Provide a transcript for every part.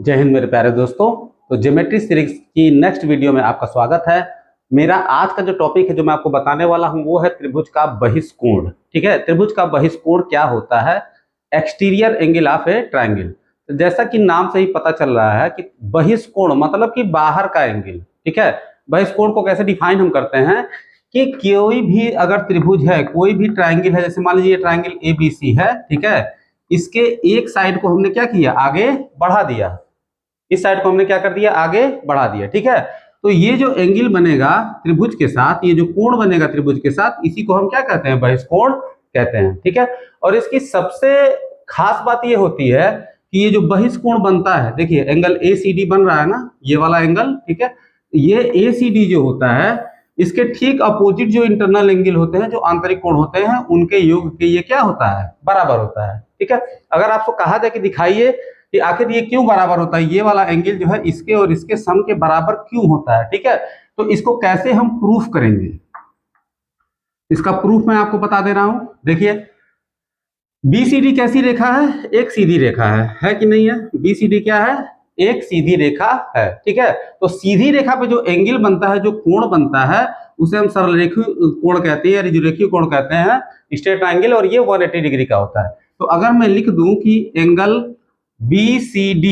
जय हिंद मेरे प्यारे दोस्तों। तो ज्योमेट्री सीरीज की नेक्स्ट वीडियो में आपका स्वागत है। मेरा आज का जो टॉपिक है जो मैं आपको बताने वाला हूं वो है त्रिभुज का बहिष्कोण। ठीक है, त्रिभुज का बहिष्कोण क्या होता है? Exterior angle of A triangle. तो जैसा कि नाम से ही पता चल रहा है कि बहिष्कोण मतलब कि बाहर का एंगल। ठीक है, बहिष्कोण को कैसे डिफाइन हम करते हैं कि कोई भी अगर त्रिभुज है, कोई भी ट्रायंगल है, जैसे मान लीजिए ट्रायंगल ABC है, ठीक है, इसके एक साइड को हमने क्या किया, आगे बढ़ा दिया। इस साइड को हमने क्या कर दिया, आगे बढ़ा दिया। ठीक है, तो ये जो एंगल बनेगा त्रिभुज के साथ, ये जो कोण बनेगा त्रिभुज के साथ, इसी को हम क्या कहते हैं, बहिष्कोण कहते हैं। ठीक है, और इसकी सबसे खास बात ये होती है कि ये जो बहिष्कोण बनता है, देखिए एंगल ACD बन रहा है ना, ये वाला एंगल। ठीक है, ये ACD जो होता है इसके ठीक अपोजिट जो इंटरनल एंगल होते हैं, जो आंतरिक कोण होते हैं, उनके योग के ये क्या होता है, बराबर होता है। ठीक है, अगर आपको कहा जाए कि दिखाइए कि आखिर ये क्यों बराबर होता है, ये वाला एंगल जो है इसके और इसके सम के बराबर क्यों होता है, ठीक है, तो इसको कैसे हम प्रूफ करेंगे, इसका प्रूफ मैं आपको बता दे रहा हूं। देखिए BCD कैसी रेखा है, एक सीधी रेखा है कि नहीं है? BCD क्या है, एक सीधी रेखा है। ठीक है, तो सीधी रेखा पे जो एंगल बनता है, जो कोण बनता है, उसे हम सरलरेखी कोण कहते हैं, रेखीय कोण कहते हैं, स्ट्रेट एंगल, और ये 180 डिग्री का होता है। तो अगर मैं लिख दूं कि angle BCD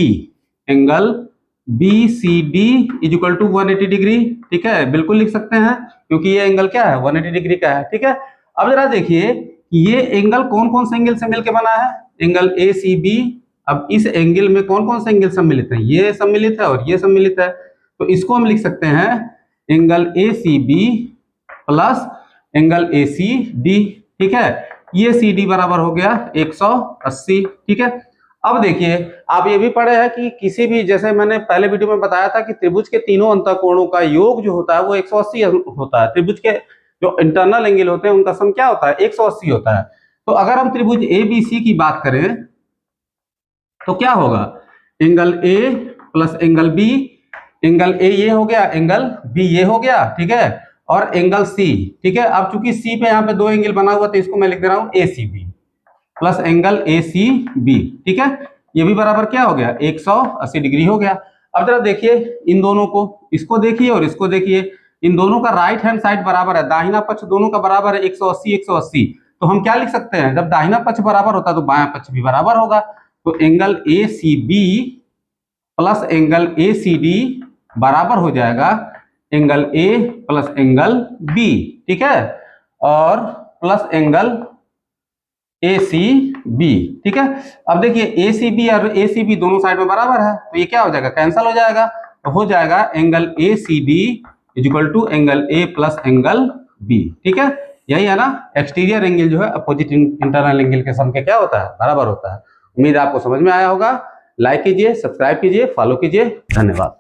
is equal to 180 degree, ठीक है, बिल्कुल लिख सकते हैं क्योंकि ये एंगल क्या है, 180 डिग्री का है। ठीक है, अब जरा देखिए ये एंगल कौन कौन से एंगल से मिलकर बना है, एंगल ACB। अब इस एंगल में कौन कौन से एंगल सम्मिलित हैं, ये सम्मिलित है और ये सम्मिलित है, तो इसको हम लिख सकते हैं angle ACB plus angle ACD। ठीक है, ये CD बराबर हो गया 180। ठीक है, अब देखिए आप ये भी पढ़े हैं कि किसी भी, जैसे मैंने पहले वीडियो में बताया था कि त्रिभुज के तीनों अंतःकोणों का योग जो होता है वो 180 होता है। त्रिभुज के जो इंटरनल एंगल होते हैं उनका सम क्या होता है, 180 होता है। तो अगर हम त्रिभुज ABC की बात करें तो क्या होगा, angle A plus angle B, angle A ये हो गया, एंगल B ये हो गया, ठीक है, और एंगल C। ठीक है, अब चूंकि C पे यहाँ पे दो एंगल बना हुआ तो इसको मैं लिख दे रहा हूं ACB प्लस एंगल ACB। ठीक है, ये भी बराबर क्या हो गया, 180 डिग्री हो गया। अब जरा देखिए इन दोनों को, इसको देखिए और इसको देखिए, इन दोनों का राइट हैंड साइड बराबर है, दाहिना पक्ष दोनों का बराबर है 180 180। तो हम क्या लिख सकते हैं, जब दाहिना पक्ष बराबर होता है तो बायां पक्ष भी बराबर होगा। तो angle ACB plus angle ACD बराबर हो जाएगा angle A plus angle B। ठीक है, और प्लस एंगल ACB। ठीक है, अब देखिए ACB और ACB दोनों साइड में बराबर है, तो ये क्या हो जाएगा, कैंसिल हो जाएगा। तो हो जाएगा angle ACD is equal to angle A plus angle B। ठीक है, यही है ना, एक्सटीरियर एंगल जो है अपोजिट इंटरनल एंगल के सम के क्या होता है, बराबर होता है। उम्मीद है आपको समझ में आया होगा। लाइक कीजिए, सब्सक्राइब कीजिए, फॉलो कीजिए। धन्यवाद।